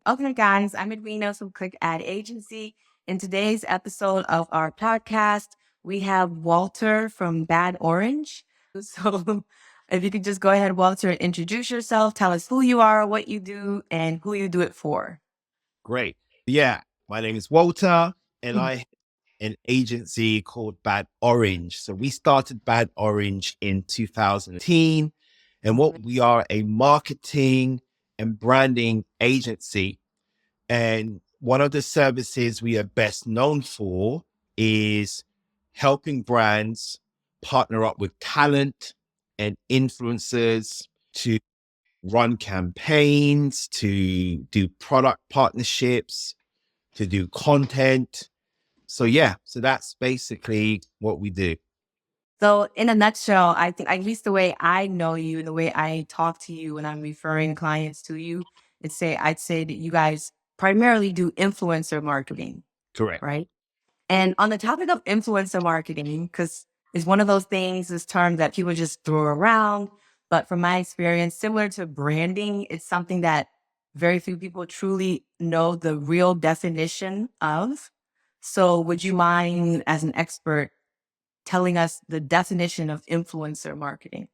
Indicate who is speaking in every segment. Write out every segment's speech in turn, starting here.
Speaker 1: Okay, guys, I'm Edwina from Click Ad Agency. In today's episode of our podcast, we have Walter from Bad Orange. So, if you could just go ahead, Walter, and introduce yourself, tell us who you are, what you do, and who you do it for.
Speaker 2: Great. Yeah, my name is Walter, and
Speaker 1: Mm.
Speaker 2: I have an agency called Bad Orange. So we started Bad Orange in 2018, and what we are a marketing and branding agency. And one of the services we are best known for is helping brands partner up with talent and influencers to run campaigns, to do product partnerships, to do content. So that's basically what we do.
Speaker 1: So, in a nutshell, I think at least the way I know you and the way I talk to you when I'm referring clients to you, I'd say that you guys primarily do influencer marketing,
Speaker 2: Correct.
Speaker 1: right? And on the topic of influencer marketing, because it's one of those things, this term that people just throw around. But from my experience, similar to branding, it's something that very few people truly know the real definition of. So, would you mind, as an expert, telling us the definition of influencer marketing?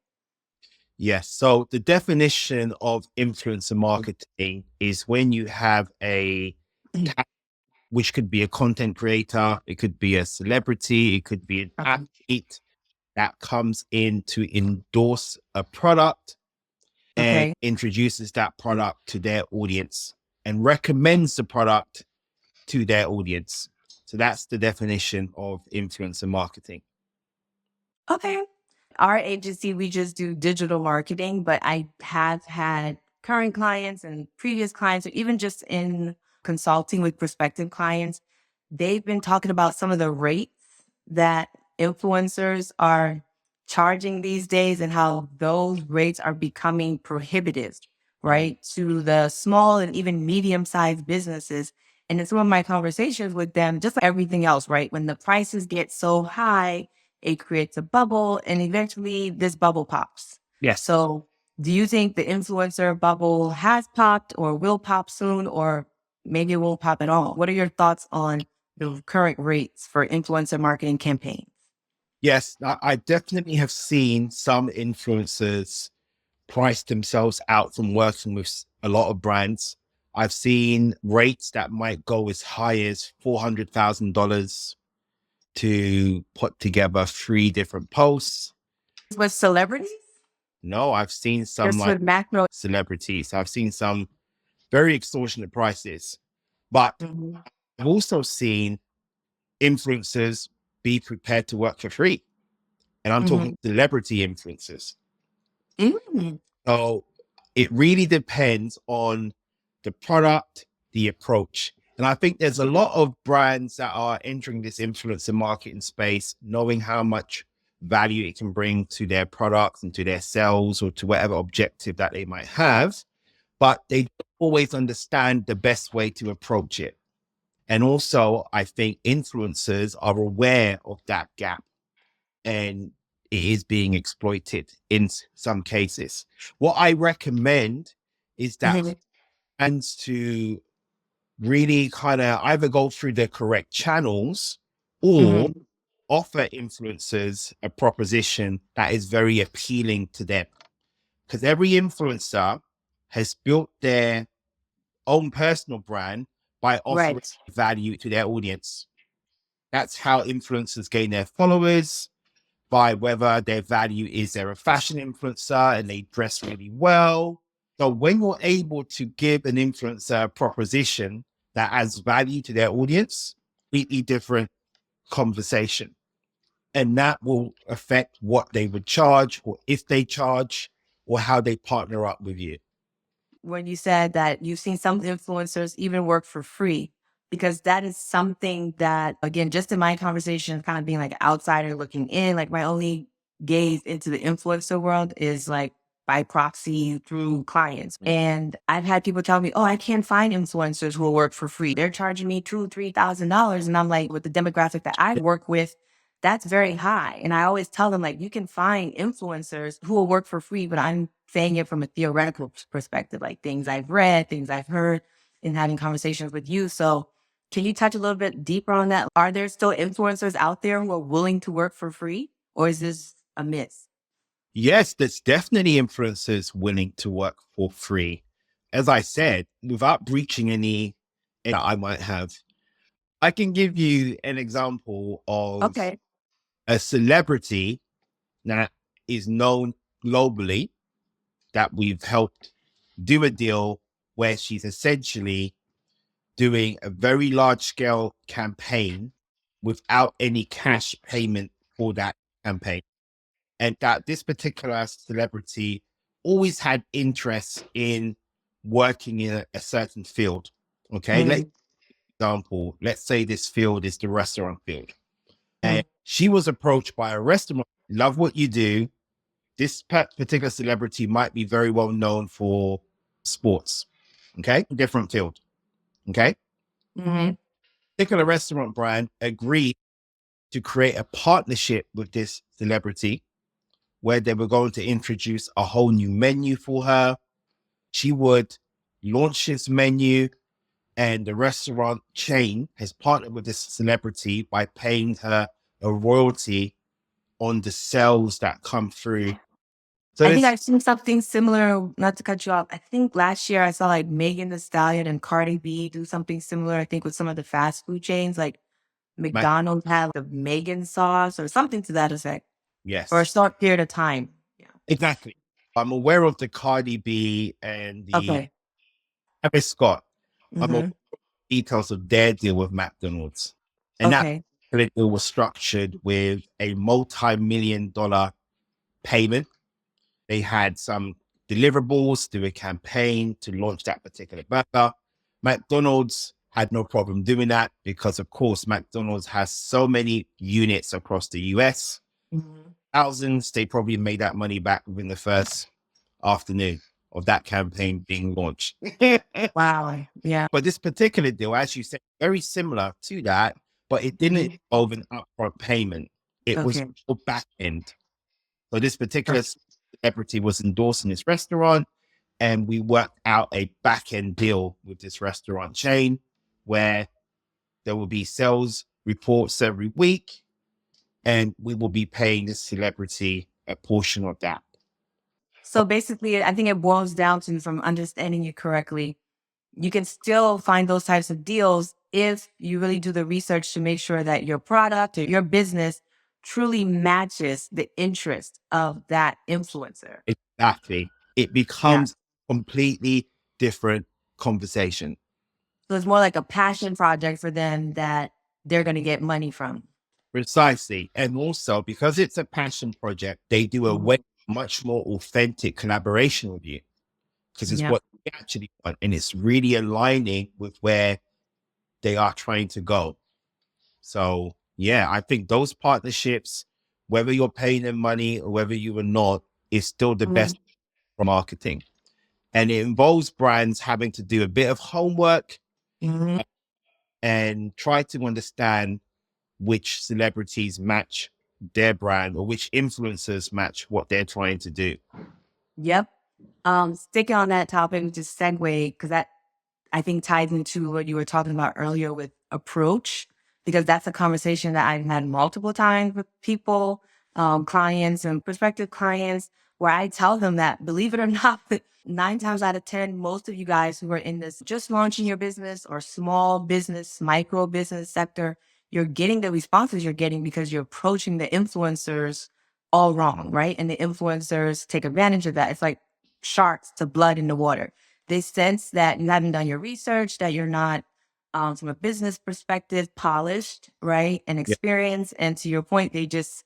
Speaker 2: Yes. So the definition of influencer marketing is when you have which could be a content creator, it could be a celebrity, it could be an
Speaker 1: Okay.
Speaker 2: athlete that comes in to endorse a product and
Speaker 1: Okay.
Speaker 2: introduces that product to their audience and recommends the product to their audience. So that's the definition of influencer marketing.
Speaker 1: Okay. Our agency, we just do digital marketing, but I have had current clients and previous clients, or even just in consulting with prospective clients, they've been talking about some of the rates that influencers are charging these days and how those rates are becoming prohibitive, right, to the small and even medium sized businesses. And in some of my conversations with them, just like everything else, right, when the prices get so high, it creates a bubble and eventually this bubble pops.
Speaker 2: Yes.
Speaker 1: So, do you think the influencer bubble has popped or will pop soon, or maybe it won't pop at all? What are your thoughts on the current rates for influencer marketing campaigns?
Speaker 2: Yes, I definitely have seen some influencers price themselves out from working with a lot of brands. I've seen rates that might go as high as $400,000 to put together 3 different posts.
Speaker 1: With celebrities?
Speaker 2: No, I've seen some
Speaker 1: Just
Speaker 2: like
Speaker 1: with macro?
Speaker 2: celebrities. I've seen some very extortionate prices, but
Speaker 1: Mhm.
Speaker 2: I've also seen influencers be prepared to work for free. And I'm talking
Speaker 1: Mhm.
Speaker 2: celebrity influencers.
Speaker 1: Mm.
Speaker 2: So it really depends on the product, the approach. And I think there's a lot of brands that are entering this influencer marketing space, knowing how much value it can bring to their products and to their sales or to whatever objective that they might have, but they don't always understand the best way to approach it. And also, I think influencers are aware of that gap and it is being exploited in some cases. What I recommend is that
Speaker 1: Mhm.
Speaker 2: brands to really kind of either go through the correct channels or
Speaker 1: Mhm.
Speaker 2: offer influencers a proposition that is very appealing to them. Because every influencer has built their own personal brand by offering
Speaker 1: Right.
Speaker 2: value to their audience. That's how influencers gain their followers, by whether their value is they're a fashion influencer and they dress really well. So when you're able to give an influencer a proposition that adds value to their audience, completely different conversation. And that will affect what they would charge or if they charge or how they partner up with you.
Speaker 1: When you said that you've seen some influencers even work for free, because that is something that, again, just in my conversation, kind of being like an outsider looking in, like my only gaze into the influencer world is like by proxy through clients. And I've had people tell me, oh, I can't find influencers who will work for free. They're charging me $2,000, $3,000. And I'm like, with the demographic that I work with, that's very high. And I always tell them, like, you can find influencers who will work for free, but I'm saying it from a theoretical perspective, like things I've read, things I've heard. in having conversations with you. So can you touch a little bit deeper on that? Are there still influencers out there who are willing to work for free, or is this a myth?
Speaker 2: Yes, there's definitely influencers willing to work for free. As I said, without breaching any that I might have, I can give you an example of
Speaker 1: Okay.
Speaker 2: a celebrity that is known globally that we've helped do a deal where she's essentially doing a very large scale campaign without any cash payment for that campaign. And that this particular celebrity always had interest in working in a certain field. Okay. Let's
Speaker 1: Mm,
Speaker 2: example, let's say this field is the restaurant field. And
Speaker 1: mm,
Speaker 2: she was approached by a restaurant, love what you do. This particular celebrity might be very well known for sports. Okay. Different field. Okay.
Speaker 1: mhm.
Speaker 2: Particular restaurant brand agreed to create a partnership with this celebrity where they were going to introduce a whole new menu for her. She would launch this menu, and the restaurant chain has partnered with this celebrity by paying her a royalty on the sales that come through. So
Speaker 1: I think
Speaker 2: this,
Speaker 1: I've seen something similar, not to cut you off. I think last year I saw like Megan the Stallion and Cardi B do something similar, I think with some of the fast food chains, like McDonald's had the Megan sauce or something to that effect for a
Speaker 2: yes,
Speaker 1: short period of time. Yeah.
Speaker 2: exactly. I'm aware of the Cardi B and the
Speaker 1: Okay.
Speaker 2: Travis Scott. I'm aware
Speaker 1: Mhm.
Speaker 2: of details of their deal with McDonald's. And that
Speaker 1: Okay.
Speaker 2: deal was structured with a multi-million-dollar payment. They had some deliverables through a campaign to launch that particular burger. McDonald's had no problem doing that because, of course, McDonald's has so many units across the US,
Speaker 1: Mhm.
Speaker 2: thousands. They probably made that money back within the first afternoon of that campaign being launched.
Speaker 1: Wow. Yeah.
Speaker 2: But this particular deal, as you said, very similar to that, but it didn't
Speaker 1: Mhm.
Speaker 2: involve an upfront payment. It was
Speaker 1: Okay.
Speaker 2: a back end. So this particular celebrity was endorsing this restaurant, and we worked out a back end deal with this restaurant chain where there will be sales reports every week, and we will be paying this celebrity a portion of that.
Speaker 1: So basically, I think it boils down to, from understanding you correctly, you can still find those types of deals if you really do the research to make sure that your product or your business truly matches the interest of that influencer.
Speaker 2: Exactly. It
Speaker 1: Yeah.
Speaker 2: becomes completely different conversation.
Speaker 1: So it's more like a passion project for them that they're going to get money from.
Speaker 2: Precisely. And also because it's a passion project, they do a
Speaker 1: Mhm.
Speaker 2: way much more authentic collaboration with you because it's
Speaker 1: Yep.
Speaker 2: what they actually want. And it's really aligning with where they are trying to go. So yeah, I think those partnerships, whether you're paying them money or whether you are not, is still the
Speaker 1: Mhm.
Speaker 2: best for marketing. And it involves brands having to do a bit of homework
Speaker 1: Mhm.
Speaker 2: and try to understand which celebrities match their brand or which influencers match what they're trying to do.
Speaker 1: Yep. Sticking on that topic, just segue, because that I think ties into what you were talking about earlier with approach, because that's a conversation that I've had multiple times with people, clients and prospective clients, where I tell them that, believe it or not, 9 times out of 10, most of you guys who are in this just launching your business or small business, micro business sector, you're getting the responses you're getting because you're approaching the influencers all wrong, right? And the influencers take advantage of that. It's like sharks to blood in the water. They sense that you haven't done your research, that you're not, from a business perspective, polished, right, and
Speaker 2: Yeah.
Speaker 1: experienced. And to your point, they just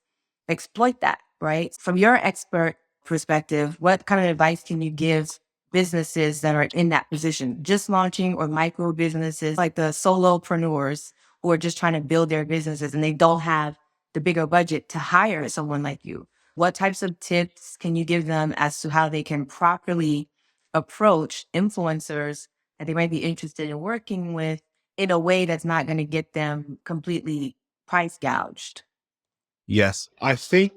Speaker 1: exploit that, right? From your expert perspective, what kind of advice can you give businesses that are in that position, just launching, or micro businesses like the solopreneurs who are just trying to build their businesses and they don't have the bigger budget to hire someone like you? What types of tips can you give them as to how they can properly approach influencers that they might be interested in working with in a way that's not going to get them completely price gouged?
Speaker 2: Yes. I think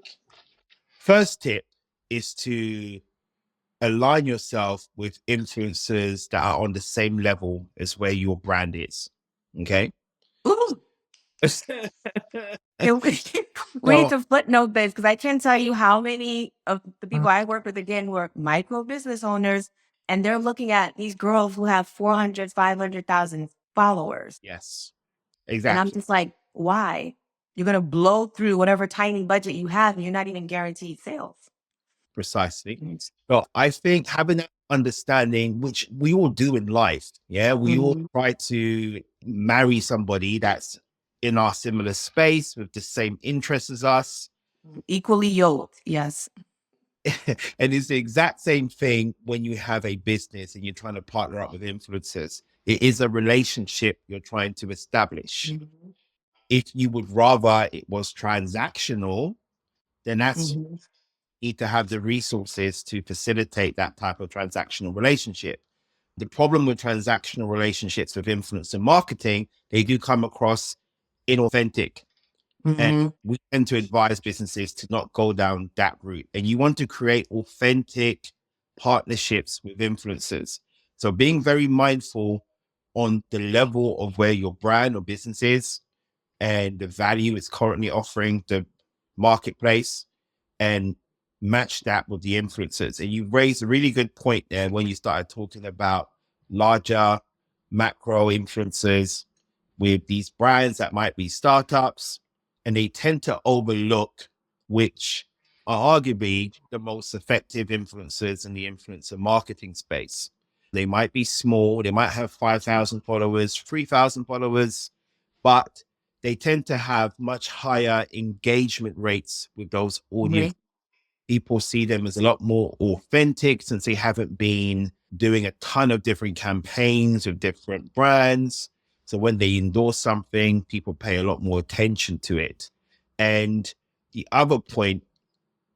Speaker 2: first tip is to align yourself with influencers that are on the same level as where your brand is. Okay.
Speaker 1: Ooh, yeah, we need
Speaker 2: So,
Speaker 1: to footnote this because I can't tell you how many of the people I work with, again, who are micro business owners, and they're looking at these girls who have 400, 500,000 followers.
Speaker 2: yes,
Speaker 1: And I'm
Speaker 2: exactly.
Speaker 1: just like, why? You're going to blow through whatever tiny budget you have and you're not even guaranteed sales.
Speaker 2: Precisely. So I think having that understanding, which we all do in life, yeah, we all
Speaker 1: Mhm.
Speaker 2: try to marry somebody that's in our similar space with the same interests as us.
Speaker 1: Equally yoked. Yes.
Speaker 2: And it's the exact same thing when you have a business and you're trying to partner up with influencers. It is a relationship you're trying to establish.
Speaker 1: Mhm.
Speaker 2: If you would rather it was transactional, then that's
Speaker 1: Mhm.
Speaker 2: need to have the resources to facilitate that type of transactional relationship. The problem with transactional relationships with influencer marketing, they do come across inauthentic. And
Speaker 1: Mhm.
Speaker 2: we tend to advise businesses to not go down that route. And you want to create authentic partnerships with influencers. So being very mindful on the level of where your brand or business is and the value it's currently offering the marketplace, and match that with the influencers. And you raised a really good point there when you started talking about larger macro influencers with these brands that might be startups, and they tend to overlook which are arguably the most effective influencers in the influencer marketing space. They might be small, they might have 5,000 followers, 3,000 followers, but they tend to have much higher engagement rates with those audience.
Speaker 1: Agree.
Speaker 2: People see them as a lot more authentic since they haven't been doing a ton of different campaigns with different brands. So when they endorse something, people pay a lot more attention to it. And the other point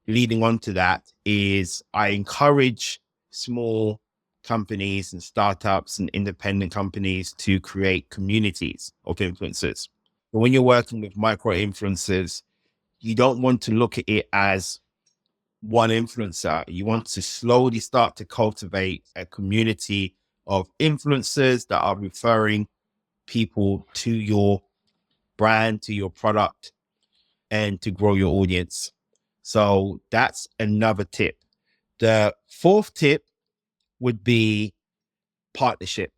Speaker 2: leading on to that is I encourage small companies and startups and independent companies to create communities of influencers. But when you're working with micro influencers, you don't want to look at it as one influencer. You want to slowly start to cultivate a community of influencers that are referring people to your brand, to your product, and to grow your audience. So that's another tip. The fourth tip would be partnership.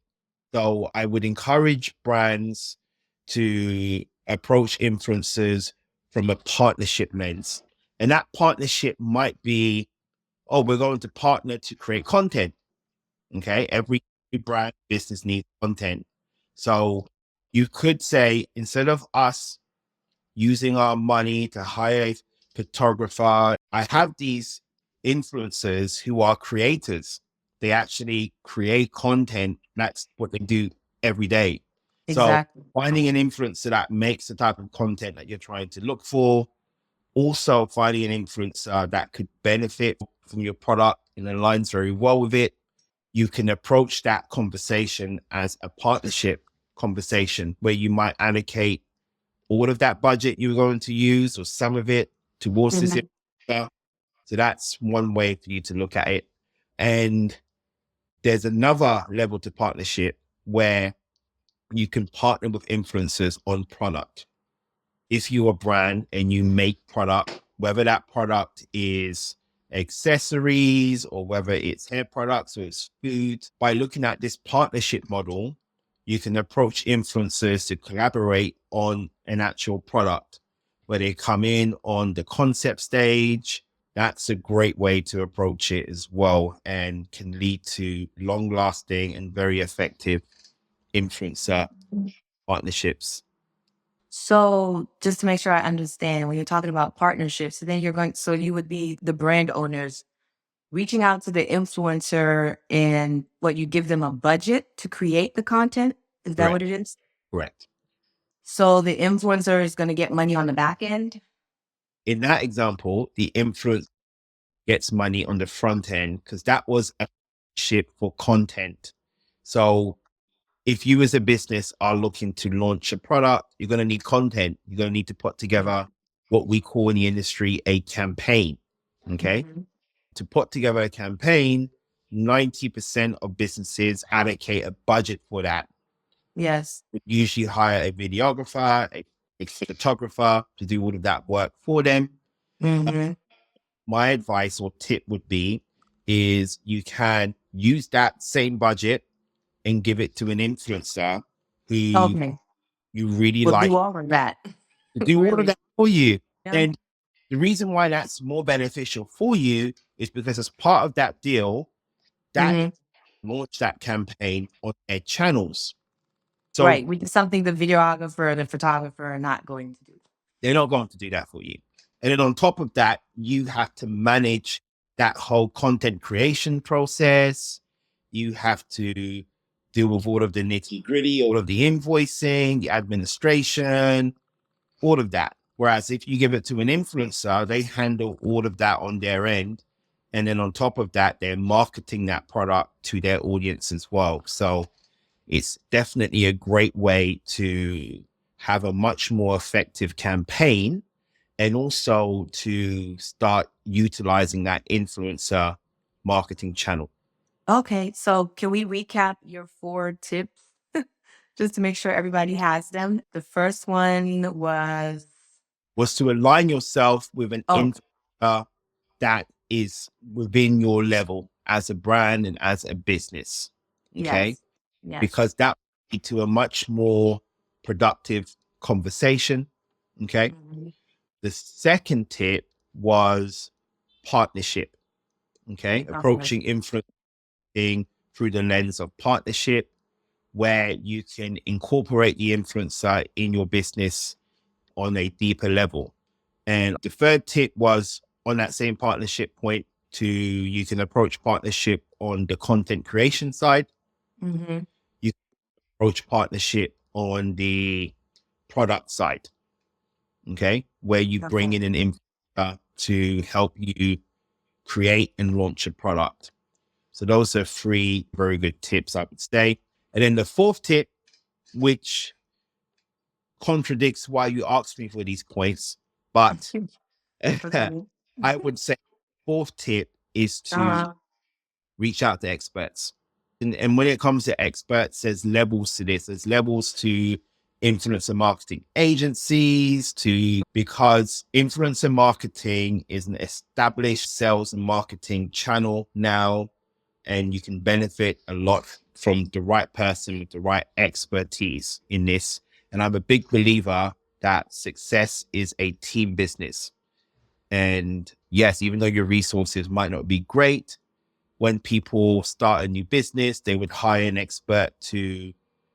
Speaker 2: So I would encourage brands to approach influencers from a partnership lens. And that partnership might be, oh, we're going to partner to create content. Okay. Every brand business needs content. So you could say, instead of us using our money to hire a photographer, I have these influencers who are creators. They actually create content. That's what they do every day. So
Speaker 1: Exactly.
Speaker 2: finding an influencer that makes the type of content that you're trying to look for, also finding an influencer that could benefit from your product and aligns very well with it. You can approach that conversation as a partnership conversation where you might allocate all of that budget you're going to use or some of it towards this
Speaker 1: Mhm.
Speaker 2: influencer. So that's one way for you to look at it. And there's another level to partnership where you can partner with influencers on product. If you're a brand and you make product, whether that product is accessories or whether it's hair products or it's food, by looking at this partnership model, you can approach influencers to collaborate on an actual product where they come in on the concept stage. That's a great way to approach it as well and can lead to long lasting and very effective influencer partnerships.
Speaker 1: So just to make sure I understand, when you're talking about partnerships, so then you're going, so you would be the brand owners reaching out to the influencer and what you give them a budget to create the content. Is that
Speaker 2: Correct.
Speaker 1: what it is?
Speaker 2: Correct.
Speaker 1: So the influencer is going to get money on the back end.
Speaker 2: In that example, the influence gets money on the front end because that was a ship for content. So if you as a business are looking to launch a product, you're going to need content. You're going to need to put together what we call in the industry a campaign. Okay.
Speaker 1: Mhm.
Speaker 2: To put together a campaign, 90% of businesses allocate a budget for that.
Speaker 1: Yes.
Speaker 2: They usually hire a videographer, a photographer to do all of that work for them.
Speaker 1: Mm-hmm.
Speaker 2: My advice or tip would be is you can use that same budget and give it to an influencer who
Speaker 1: Okay.
Speaker 2: you really
Speaker 1: We'll do
Speaker 2: like
Speaker 1: all of that.
Speaker 2: to do all of
Speaker 1: Really.
Speaker 2: that for you.
Speaker 1: Yeah.
Speaker 2: And the reason why that's more beneficial for you is because as part of that deal, that
Speaker 1: Mm-hmm.
Speaker 2: launch that campaign on their channels. So
Speaker 1: Right. Which is something the videographer and the photographer are not going to do.
Speaker 2: they're not going to do that for you. And then on top of that, you have to manage that whole content creation process. You have to deal with all of the nitty gritty, all of the invoicing, the administration, all of that. Whereas if you give it to an influencer, they handle all of that on their end. And then on top of that, they're marketing that product to their audience as well. So it's definitely a great way to have a much more effective campaign and also to start utilizing that influencer marketing channel.
Speaker 1: Okay. So can we recap your 4 tips just to make sure everybody has them? The first one was,
Speaker 2: Was to align yourself with an
Speaker 1: oh,
Speaker 2: influencer that is within your level as a brand and as a business. Okay.
Speaker 1: yes. Yes.
Speaker 2: Because that lead to a much more productive conversation. Okay.
Speaker 1: Mhm.
Speaker 2: The second tip was partnership. Okay.
Speaker 1: Okay.
Speaker 2: Approaching influencing through the lens of partnership, where you can incorporate the influencer in your business on a deeper level. And the third tip was on that same partnership point to you can approach partnership on the content creation side.
Speaker 1: Hmm.
Speaker 2: You can approach partnership on the product side. Okay. Where you bring
Speaker 1: Okay.
Speaker 2: in an influencer to help you create and launch a product. So those are 3 very good tips, I would say. And then the fourth tip, which contradicts why you asked me for these points, but
Speaker 1: Okay.
Speaker 2: I would say fourth tip is to
Speaker 1: Uh,
Speaker 2: reach out to experts. And when it comes to experts, there's levels to this. There's levels to influencer marketing agencies because influencer marketing is an established sales and marketing channel now, and you can benefit a lot from the right person with the right expertise in this. And I'm a big believer that success is a team business. And yes, even though your resources might not be great, when people start a new business, they would hire an expert to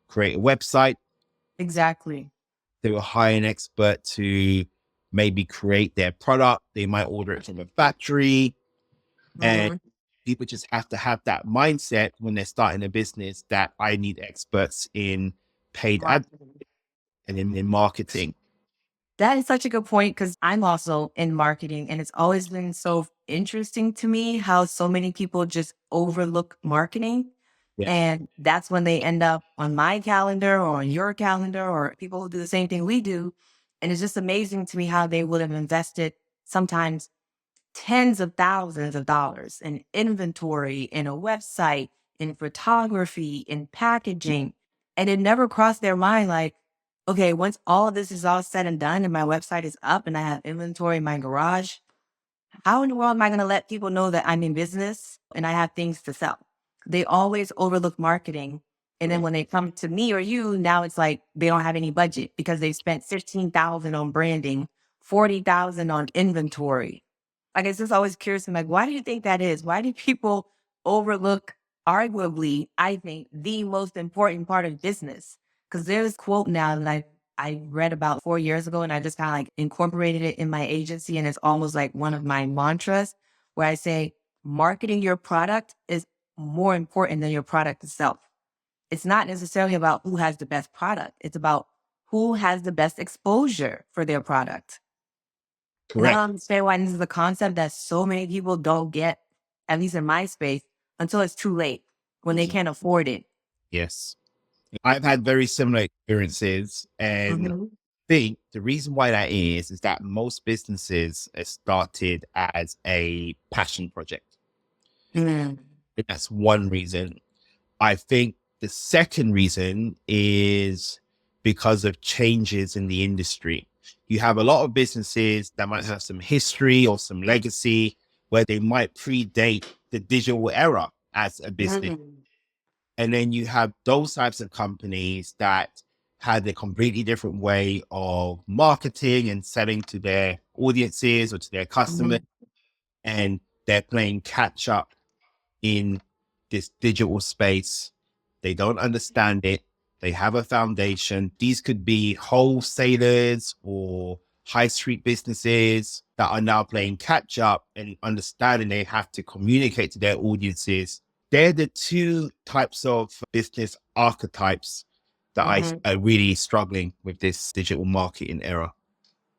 Speaker 2: create a website.
Speaker 1: exactly.
Speaker 2: They will hire an expert to maybe create their product. They might order it from a factory. And
Speaker 1: Hmm.
Speaker 2: people just have to have that mindset when they're starting a business that I need experts in paid ad
Speaker 1: Marketing.
Speaker 2: and in marketing.
Speaker 1: That is such a good point because I'm also in marketing, and it's always been so interesting to me how so many people just overlook marketing.
Speaker 2: Yeah.
Speaker 1: And that's when they end up on my calendar or on your calendar or people who do the same thing we do. And it's just amazing to me how they would have invested sometimes tens of thousands of dollars in inventory, in a website, in photography, in packaging. And it never crossed their mind like, okay, once all of this is all said and done and my website is up and I have inventory in my garage, how in the world am I going to let people know that I'm in business and I have things to sell? They always overlook marketing. And then when they come to me or you, now it's like they don't have any budget because they spent 15,000 on branding, 40,000 on inventory. Like it's just always curious. I'm like, why do you think that is? Why do people overlook arguably, I think, the most important part of business? Because there's a quote now that I read about 4 years ago, and I just kind of like incorporated it in my agency. And it's almost like one of my mantras where I say, marketing your product is more important than your product itself. It's not necessarily about who has the best product, it's about who has the best exposure for their product. And I don't
Speaker 2: Correct.
Speaker 1: understand why this is a concept that so many people don't get, at least in my space, until it's too late when they can't afford it.
Speaker 2: Yes. I've had very similar experiences. And I
Speaker 1: Mhm.
Speaker 2: think the reason why that is that most businesses are started as a passion project.
Speaker 1: Mm.
Speaker 2: That's one reason. I think the second reason is because of changes in the industry. You have a lot of businesses that might have some history or some legacy where they might predate the digital era as a business.
Speaker 1: Mhm.
Speaker 2: And then you have those types of companies that had a completely different way of marketing and selling to their audiences or to their customers.
Speaker 1: Mhm.
Speaker 2: And they're playing catch up in this digital space. They don't understand it. They have a foundation. These could be wholesalers or high street businesses that are now playing catch up and understanding they have to communicate to their audiences. They're the two types of business archetypes that I
Speaker 1: Mhm.
Speaker 2: are really struggling with this digital marketing era.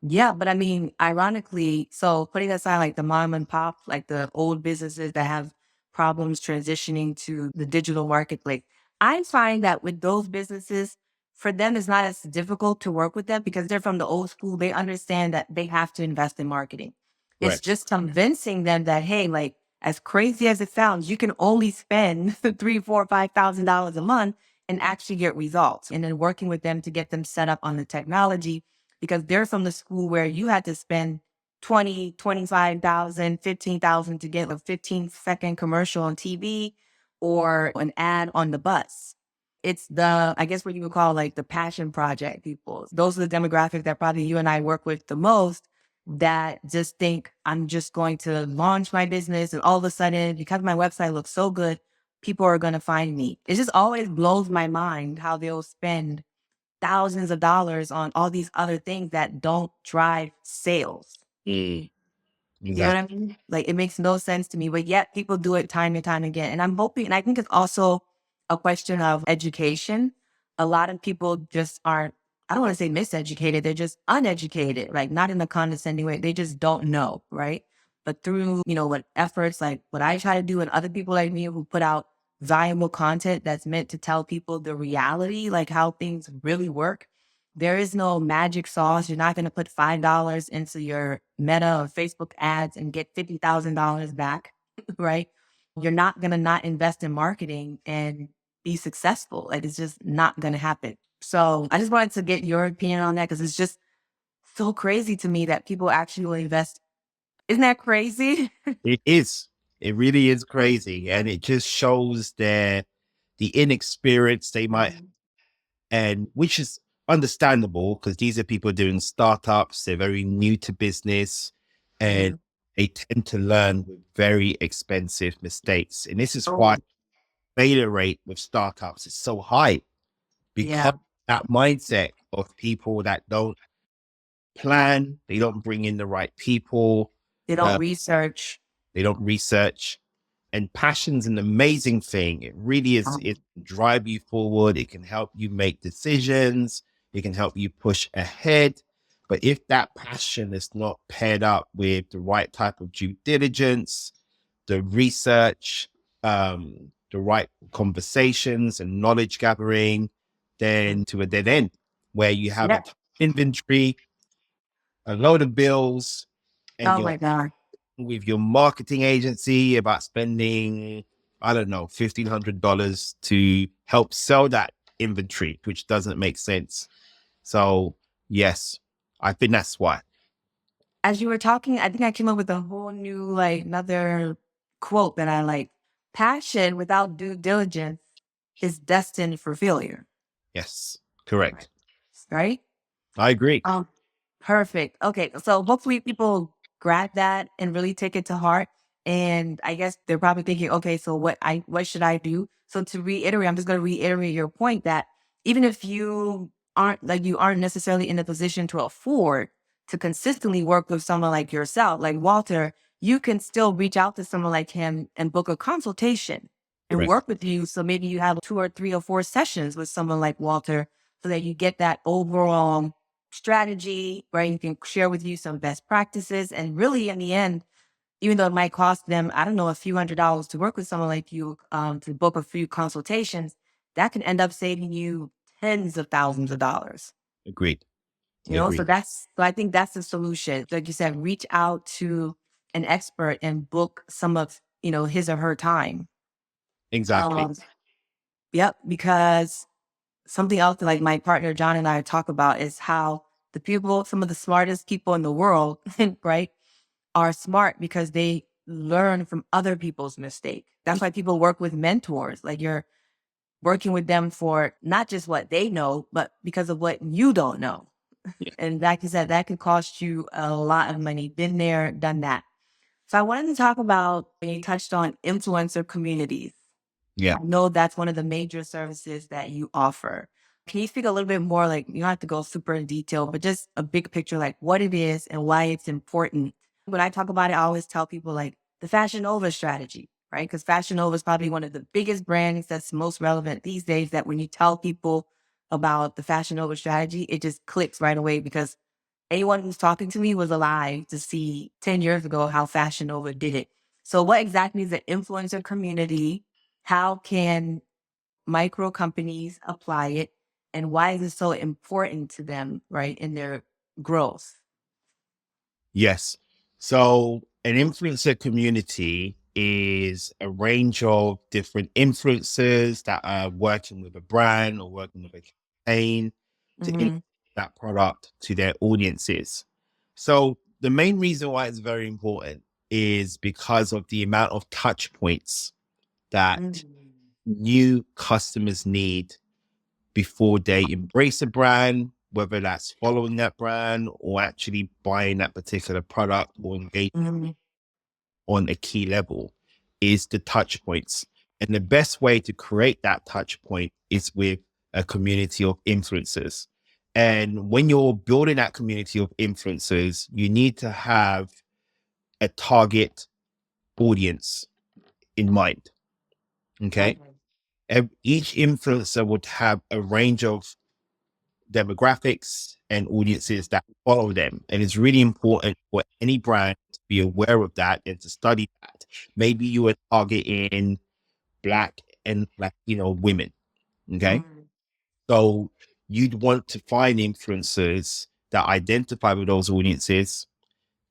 Speaker 1: Yeah, but I mean, ironically, so putting aside like the mom and pop, like the old businesses that have problems transitioning to the digital marketplace, I find that with those businesses, for them, it's not as difficult to work with them because they're from the old school. They understand that they have to invest in marketing. It's
Speaker 2: Correct.
Speaker 1: just convincing them that, hey, like as crazy as it sounds, you can only spend three, four, $5,000 a month and actually get results. And then working with them to get them set up on the technology because they're from the school where you had to spend 20, 25,000, 15,000 to get a 15-second commercial on TV or an ad on the bus. It's the, I guess what you would call like the passion project people. Those are the demographics that probably you and I work with the most that just think I'm just going to launch my business and all of a sudden, because my website looks so good, people are going to find me. It just always blows my mind how they'll spend thousands of dollars on all these other things that don't drive sales.
Speaker 2: Mm,
Speaker 1: You know what
Speaker 2: exactly.
Speaker 1: I mean? Like it makes no sense to me, but yet people do it time and time again. And I'm hoping, and I think it's also a question of education. A lot of people just aren't, I don't want to say miseducated, they're just uneducated, like not in a condescending way. They just don't know, right? But through, what efforts like what I try to do and other people like me who put out valuable content that's meant to tell people the reality, like how things really work, there is no magic sauce. You're not going to put $5 into your Meta or Facebook ads and get $50,000 back, right? You're not going to not invest in marketing and be successful. Like it's just not going to happen. So I just wanted to get your opinion on that because it's just so crazy to me that people actually will invest. Isn't that crazy?
Speaker 2: It is. It really is crazy. And it just shows the inexperience they might,
Speaker 1: Mhm.
Speaker 2: and which is understandable because these are people doing startups. They're very new to business and
Speaker 1: Mhm.
Speaker 2: they tend to learn with very expensive mistakes. And this is why
Speaker 1: Oh,
Speaker 2: failure rate with startups is so high because
Speaker 1: yeah.
Speaker 2: that mindset of people that don't plan, they don't bring in the right people,
Speaker 1: They don't
Speaker 2: uh,
Speaker 1: research.
Speaker 2: they don't research. And passion's an amazing thing. It really is. It
Speaker 1: Um,
Speaker 2: can drive you forward. It can help you make decisions. It can help you push ahead. But if that passion is not paired up with the right type of due diligence, the research, the right conversations and knowledge gathering, then to a dead end where you have a
Speaker 1: yeah.
Speaker 2: ton of inventory, a load of bills, and
Speaker 1: Oh
Speaker 2: you're
Speaker 1: my God.
Speaker 2: with your marketing agency about spending, I don't know, $1,500 to help sell that inventory, which doesn't make sense. So, yes, I think that's why.
Speaker 1: As you were talking, I think I came up with a whole new, like, another quote that I like. Passion without due diligence is destined for failure.
Speaker 2: Yes,
Speaker 1: Right.
Speaker 2: correct.
Speaker 1: Right?
Speaker 2: I agree.
Speaker 1: Um, Perfect. Okay, so hopefully people grab that and really take it to heart. And I guess they're probably thinking, okay, so what should I do? So to reiterate, I'm just going to reiterate your point that even if you aren't necessarily in a position to afford to consistently work with someone like yourself, like Walter, you can still reach out to someone like him and book a consultation and
Speaker 2: Correct.
Speaker 1: work with you. So maybe you have 2 or 3 or 4 sessions with someone like Walter so that you get that overall strategy, right? You can share with you some best practices. And really, in the end, even though it might cost them, I don't know, a few $100s to work with someone like you, to book a few consultations, that can end up saving you tens of thousands of dollars.
Speaker 2: Agreed.
Speaker 1: So
Speaker 2: Agreed.
Speaker 1: so I think that's the solution. Like you said, reach out to an expert and book some of, his or her time.
Speaker 2: Exactly.
Speaker 1: Um, yep, because something else that like my partner John and I talk about is how the people, some of the smartest people in the world, right, are smart because they learn from other people's mistake. That's why people work with mentors. Like you're working with them for not just what they know, but because of what you don't know.
Speaker 2: Yeah.
Speaker 1: And like you said, that could cost you a lot of money. Been there, done that. So I wanted to talk about when you touched on influencer communities.
Speaker 2: Yeah.
Speaker 1: I know that's one of the major services that you offer. Can you speak a little bit more? Like, you don't have to go super in detail, but just a big picture, like what it is and why it's important. When I talk about it, I always tell people like the Fashion Nova strategy, right? Because Fashion Nova is probably one of the biggest brands that's most relevant these days. That when you tell people about the Fashion Nova strategy, it just clicks right away because anyone who's talking to me was alive to see 10 years ago how Fashion Nova did it. So, what exactly is the influencer community? How can micro companies apply it? And why is it so important to them, right, in their growth?
Speaker 2: Yes. So an influencer community is a range of different influencers that are working with a brand or working with a campaign to introduce
Speaker 1: Hmm.
Speaker 2: that product to their audiences. So the main reason why it's very important is because of the amount of touch points that new customers need before they embrace a brand, whether that's following that brand or actually buying that particular product or engaging
Speaker 1: Hmm.
Speaker 2: on a key level, is the touch points. And the best way to create that touch point is with a community of influencers. And when you're building that community of influencers, you need to have a target audience in mind. Okay.
Speaker 1: Okay.
Speaker 2: Each influencer would have a range of demographics and audiences that follow them. And it's really important for any brand to be aware of that and to study that. Maybe you are targeting Black and Latino women. Okay.
Speaker 1: Mhm.
Speaker 2: So you'd want to find influencers that identify with those audiences,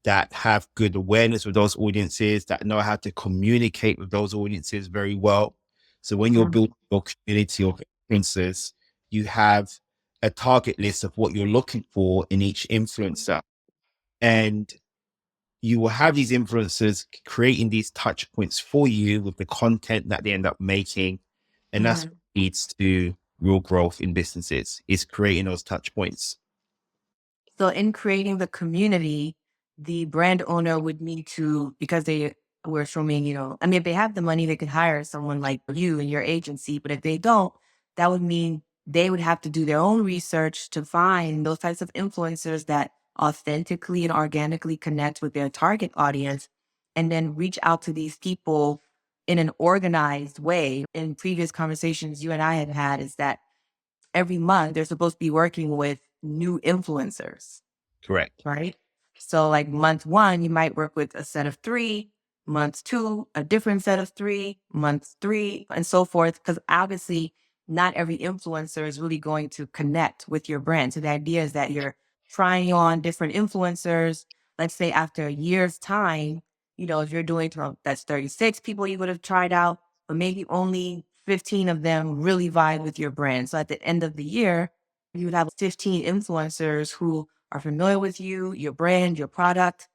Speaker 2: that have good awareness with those audiences, that know how to communicate with those audiences very well. So when you're
Speaker 1: Mhm.
Speaker 2: building your community of influencers, you have a target list of what you're looking for in each influencer. And you will have these influencers creating these touch points for you with the content that they end up making. And that's what
Speaker 1: Mhm.
Speaker 2: leads to real growth in businesses, is creating those touch points.
Speaker 1: So in creating the community, the brand owner would need to, because they were assuming, I mean, if they have the money, they could hire someone like you and your agency. But if they don't, that would mean they would have to do their own research to find those types of influencers that authentically and organically connect with their target audience and then reach out to these people in an organized way. In previous conversations you and I had had, is that every month they're supposed to be working with new influencers,
Speaker 2: Correct.
Speaker 1: right? So, like month one, you might work with a set of three, month two, a different set of three, month three, and so forth. Because obviously, not every influencer is really going to connect with your brand. So, the idea is that you're trying on different influencers. Let's say after a year's time, if you're doing that's 36 people you would have tried out, but maybe only 15 of them really vibe with your brand. So, at the end of the year, you would have 15 influencers who are familiar with you, your brand, your product,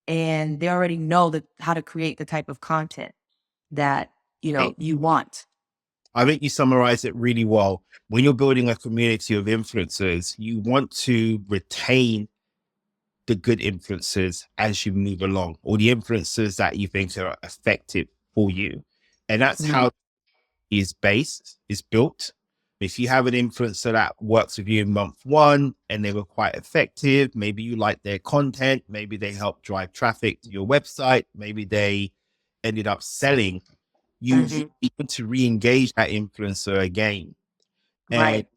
Speaker 1: and they already know how to create the type of content that you want.
Speaker 2: I think you summarize it really well. When you're building a community of influencers, you want to retain the good influencers as you move along, or the influencers that you think are effective for you. And that's
Speaker 1: Mhm.
Speaker 2: how is built. If you have an influencer that works with you in month one and they were quite effective, maybe you like their content, maybe they help drive traffic to your website, maybe they ended up selling, you
Speaker 1: Mhm.
Speaker 2: need to re-engage that influencer again. And
Speaker 1: Right.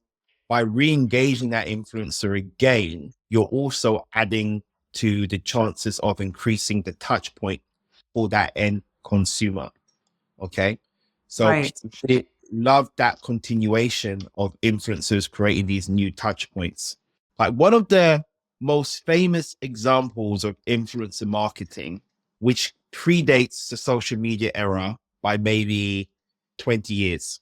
Speaker 2: by re-engaging that influencer again, you're also adding to the chances of increasing the touch point for that end consumer. Okay. So
Speaker 1: Right.
Speaker 2: people love that continuation of influencers creating these new touch points. Like one of the most famous examples of influencer marketing, which predates the social media era by maybe 20 years.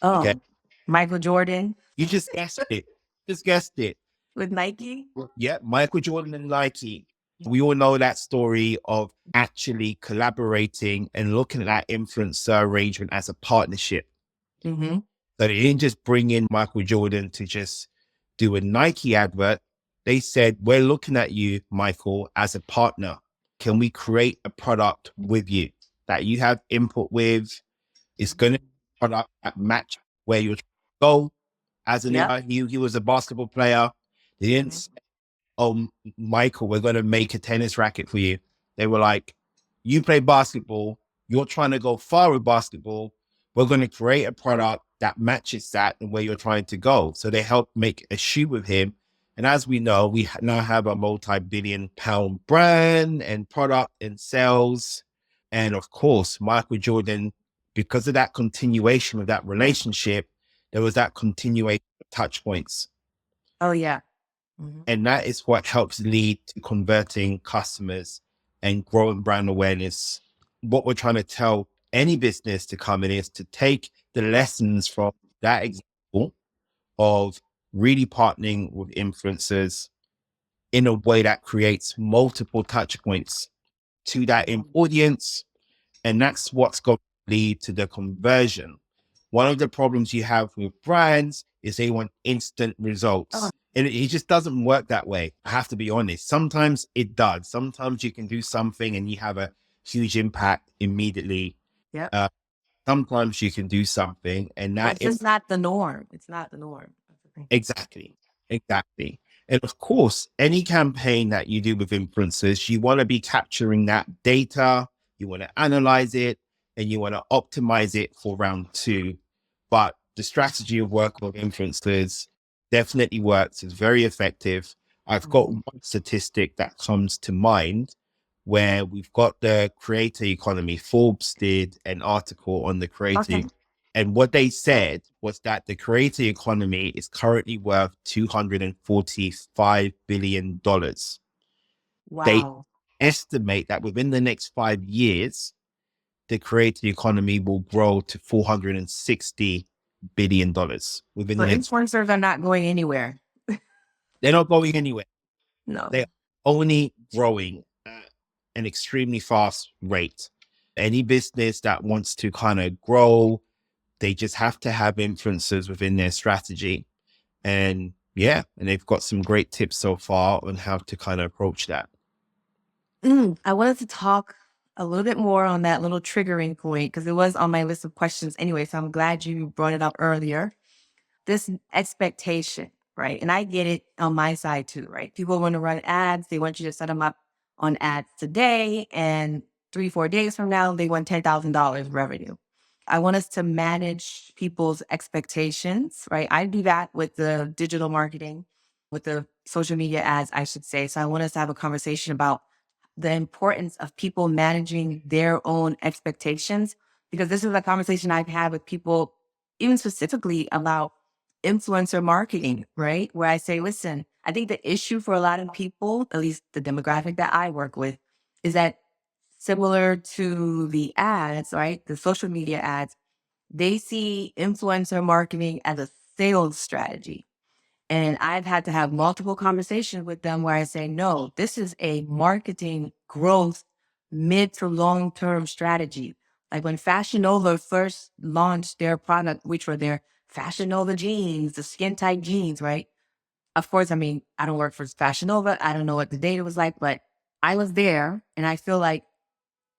Speaker 2: Okay.
Speaker 1: Oh, Michael Jordan
Speaker 2: You just guessed it. Just guessed it.
Speaker 1: with Nike.
Speaker 2: Yeah. Michael Jordan and Nike. We all know that story of actually collaborating and looking at that influencer arrangement as a partnership.
Speaker 1: Mm-hmm.
Speaker 2: So they didn't just bring in Michael Jordan to just do a Nike advert. They said, we're looking at you, Michael, as a partner. Can we create a product with you that you have input with? It's going to be a product that match where you're trying to go. As an
Speaker 1: Yep.
Speaker 2: I knew he was a basketball player. They didn't
Speaker 1: Mhm.
Speaker 2: say, oh, Michael, we're going to make a tennis racket for you. They were like, you play basketball. You're trying to go far with basketball. We're going to create a product that matches that and where you're trying to go. So they helped make a shoe with him. And as we know, we now have a multi-billion-pound brand and product and sales. And of course, Michael Jordan, because of that continuation of that relationship, there was that continuation of touch points.
Speaker 1: Oh yeah. Hmm.
Speaker 2: And that is what helps lead to converting customers and growing brand awareness. What we're trying to tell any business to come in is to take the lessons from that example of really partnering with influencers in a way that creates multiple touch points to that audience. And that's what's going to lead to the conversion. One of the problems you have with brands is they want instant
Speaker 1: Oh,
Speaker 2: results. And it just doesn't work that way. I have to be honest. Sometimes it does. Sometimes you can do something and you have a huge impact immediately.
Speaker 1: yep.
Speaker 2: Uh, Sometimes you can do something and
Speaker 1: But
Speaker 2: that
Speaker 1: it's just not the norm. It's not the norm. That's the thing.
Speaker 2: exactly. Exactly. And of course, any campaign that you do with influencers, you want to be capturing that data, you want to analyze it, and you want to optimize it for round two. But the strategy of working with influencers definitely works. It's very effective. I've got
Speaker 1: Mhm.
Speaker 2: one statistic that comes to mind where we've got the creator economy. Forbes did an article on the creator
Speaker 1: Okay.
Speaker 2: and what they said was that the creator economy is currently worth $245 billion. They
Speaker 1: Wow.
Speaker 2: estimate that within the next 5 years, the creator economy will grow to $460 billion within
Speaker 1: So
Speaker 2: the next.
Speaker 1: influencers are not going anywhere.
Speaker 2: They're not going anywhere. They're
Speaker 1: No.
Speaker 2: only growing at an extremely fast rate. Any business that wants to kind of grow, they just have to have influencers within their strategy. And yeah, and they've got some great tips so far on how to kind of approach that.
Speaker 1: I wanted to talk a little bit more on that little triggering point because it was on my list of questions anyway. So I'm glad you brought it up earlier. This expectation, right? And I get it on my side too, right? People want to run ads. They want you to set them up on ads today. And 3, 4 days from now, they want $10,000 revenue. I want us to manage people's expectations, right? I do that with the digital marketing, with the social media ads, I should say. So I want us to have a conversation about the importance of people managing their own expectations, because this is a conversation I've had with people, even specifically about influencer marketing, right? Where I say, listen, I think the issue for a lot of people, at least the demographic that I work with, is that similar to the ads, right? The social media ads, they see influencer marketing as a sales strategy. And I've had to have multiple conversations with them where I say, no, this is a marketing growth mid to long term strategy. Like when Fashion Nova first launched their product, which were their Fashion Nova jeans, the skin tight jeans, right? Of course, I mean, I don't work for Fashion Nova. I don't know what the data was like, but I was there and I feel like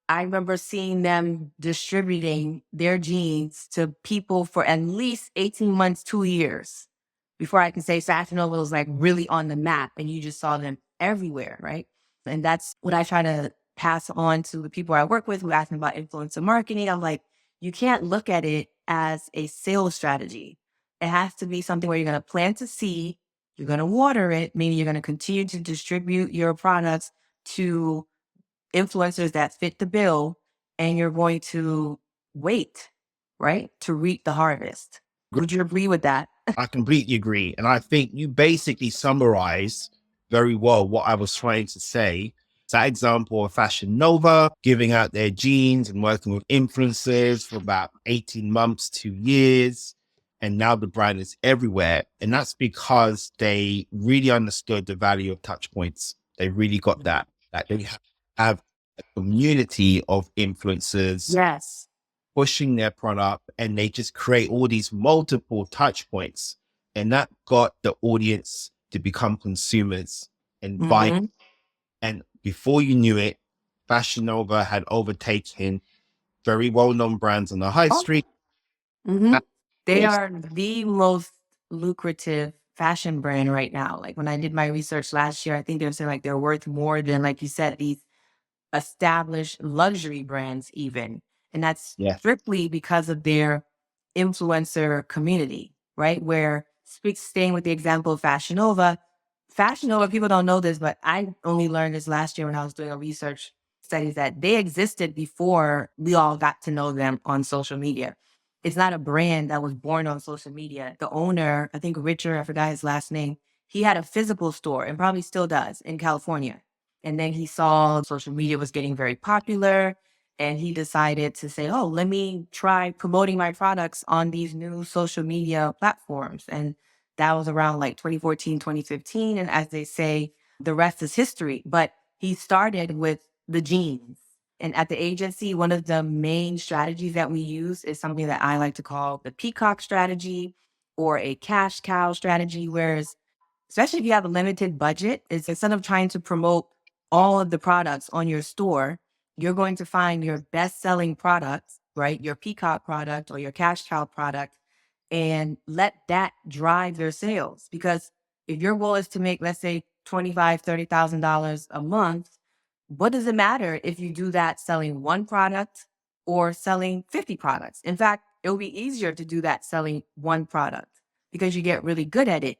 Speaker 1: I remember seeing them distributing their jeans to people for at least 18 months, 2 years before I can say Fashion Nova was like really on the map and you just saw them everywhere, right? And that's what I try to pass on to the people I work with who ask me about influencer marketing. I'm like, you can't look at it as a sales strategy. It has to be something where you're going to plant a seed, you're going to water it, meaning you're going to continue to distribute your products to influencers that fit the bill, and you're going to wait, right, to reap the harvest. Would you agree with that?
Speaker 2: I completely agree. And I think you basically summarize very well what I was trying to say. That example of Fashion Nova giving out their jeans and working with influencers for about 18 months, 2 years. And now the brand is everywhere. And that's because they really understood the value of touch points. They really got that. That they have a community of influencers
Speaker 1: Yes.
Speaker 2: pushing their product, and they just create all these multiple touch points. And that got the audience to become consumers and buy.
Speaker 1: Hmm.
Speaker 2: And before you knew it, Fashion Nova had overtaken very well-known brands on the high
Speaker 1: Oh,
Speaker 2: street.
Speaker 1: hmm,
Speaker 2: And
Speaker 1: they
Speaker 2: also,
Speaker 1: are the most lucrative fashion brand right now. Like when I did my research last year, I think they were saying like they're worth more than, like you said, these established luxury brands even. And that's
Speaker 2: yeah,
Speaker 1: strictly because of their influencer community, right? Where staying with the example of Fashion Nova, people don't know this, but I only learned this last year when I was doing a research studies that they existed before we all got to know them on social media. It's not a brand that was born on social media. The owner, I think Richard, I forgot his last name, he had a physical store and probably still does in California. And then he saw social media was getting very popular and he decided to say, oh, let me try promoting my products on these new social media platforms. And that was around like 2014, 2015. And as they say, the rest is history. But he started with the jeans. And at the agency, one of the main strategies that we use is something that I like to call the peacock strategy or a cash cow strategy, whereas especially if you have a limited budget, is instead of trying to promote all of the products on your store, you're going to find your best selling product, right? Your peacock product or your cash cow product, and let that drive your sales. Because if your goal is to make, let's say, $25,000, $30,000 a month, what does it matter if you do that selling one product or selling 50 products? In fact, it will be easier to do that selling one product because you get really good at it.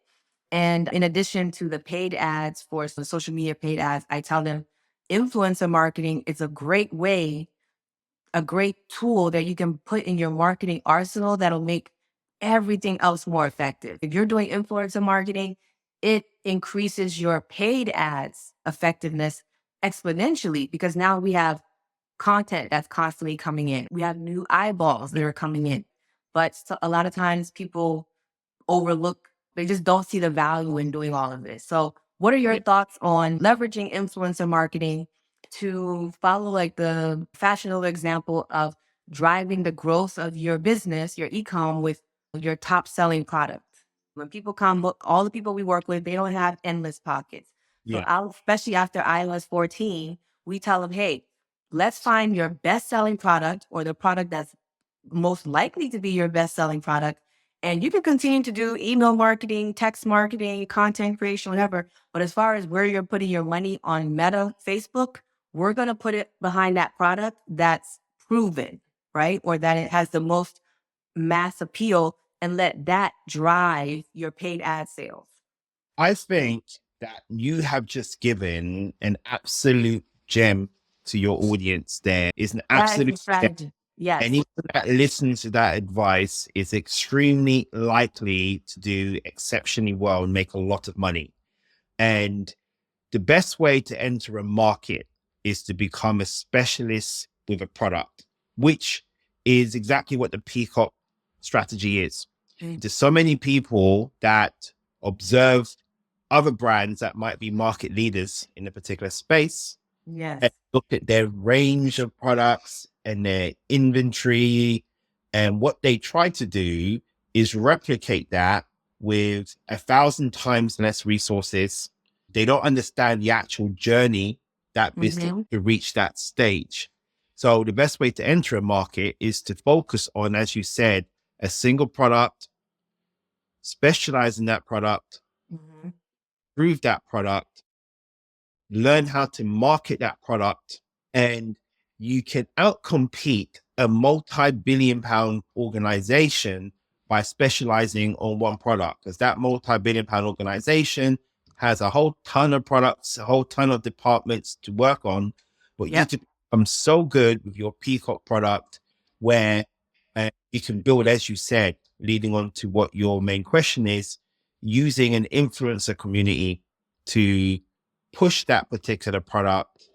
Speaker 1: And in addition to the paid ads for the social media paid ads, I tell them influencer marketing is a great way, a great tool that you can put in your marketing arsenal that'll make everything else more effective. If you're doing influencer marketing, it increases your paid ads effectiveness exponentially because now we have content that's constantly coming in. We have new eyeballs that are coming in. But a lot of times people overlook, they just don't see the value in doing all of this. So, what are your
Speaker 2: yeah.
Speaker 1: thoughts on leveraging influencer marketing to follow like the Fashion Nova example of driving the growth of your business, your ecom with your top selling product? When people come, all the people we work with, they don't have endless pockets. So,
Speaker 2: Yeah.
Speaker 1: especially after iOS 14, we tell them, hey, let's find your best selling product or the product that's most likely to be your best selling product. And you can continue to do email marketing, text marketing, content creation, whatever. But as far as where you're putting your money on Meta, Facebook, we're going to put it behind that product that's proven, right? Or that it has the most mass appeal and let that drive your paid ad sales.
Speaker 2: I think that you have just given an absolute gem to your audience. There is an
Speaker 1: That is
Speaker 2: absolute
Speaker 1: the
Speaker 2: gem.
Speaker 1: strategy. Yes.
Speaker 2: Anyone that listens to that advice is extremely likely to do exceptionally well and make a lot of money. And the best way to enter a market is to become a specialist with a product, which is exactly what the Peacock strategy is.
Speaker 1: Mm.
Speaker 2: There's so many people that observe other brands that might be market leaders in a particular space and
Speaker 1: Yes.
Speaker 2: look at their range of products and their inventory. And what they try to do is replicate that with 1,000 times less resources. They don't understand the actual journey that business
Speaker 1: Hmm.
Speaker 2: to reach that stage. So the best way to enter a market is to focus on, as you said, a single product, specialize in that product,
Speaker 1: Hmm.
Speaker 2: prove that product, learn how to market that product, and you can outcompete a multi-billion pound organization by specializing on one product, because that multi-billion pound organization has a whole ton of products, a whole ton of departments to work on. But you
Speaker 1: Yep.
Speaker 2: to become so good with your Peacock product where you can build, as you said, leading on to what your main question is, using an influencer community to push that particular product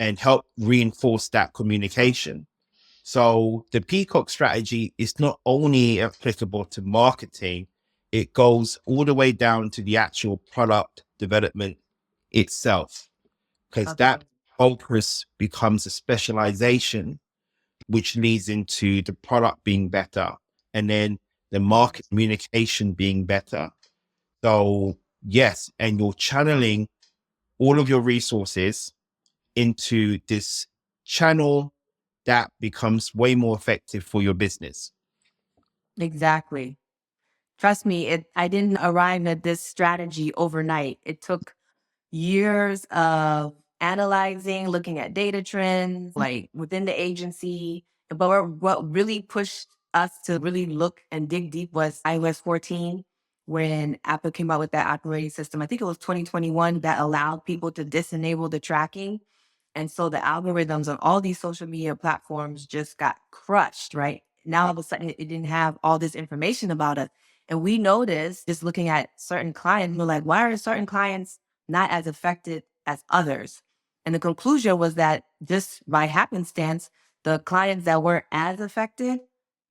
Speaker 2: and help reinforce that communication. So the Peacock strategy is not only applicable to marketing, it goes all the way down to the actual product development itself, because
Speaker 1: Okay.
Speaker 2: that focus becomes a specialization, which leads into the product being better and then the market communication being better. So, yes, and you're channeling all of your resources into this channel that becomes way more effective for your business.
Speaker 1: Exactly. Trust me, I didn't arrive at this strategy overnight. It took years of analyzing, looking at data trends, like within the agency. But what really pushed us to really look and dig deep was iOS 14, when Apple came out with that operating system. I think it was 2021 that allowed people to disenable the tracking. And so the algorithms on all these social media platforms just got crushed, right? Now all of a sudden it didn't have all this information about us. And we noticed just looking at certain clients, we're like, why are certain clients not as affected as others? And the conclusion was that just by happenstance, the clients that were as affected,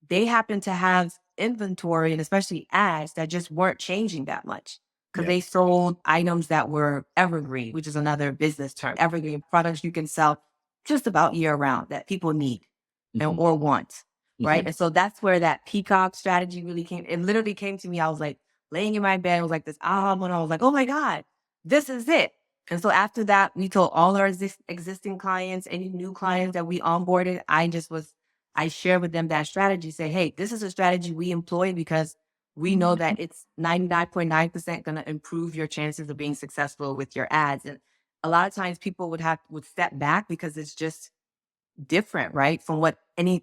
Speaker 1: they happen to have inventory and especially ads that just weren't changing that much because
Speaker 2: Yeah.
Speaker 1: they sold items that were evergreen, which is another business term. Evergreen products you can sell just about year round that people need and,
Speaker 2: Mhm.
Speaker 1: or want. Right.
Speaker 2: Mhm.
Speaker 1: And so that's where that peacock strategy really came. It literally came to me. I was like laying in my bed. It was like this aha moment. I was like, oh my God, this is it. And so after that, we told all our existing clients, any new clients that we onboarded, I shared with them that strategy, say, hey, this is a strategy we employ because we know that it's 99.9% going to improve your chances of being successful with your ads. And a lot of times people would step back because it's just different, right? From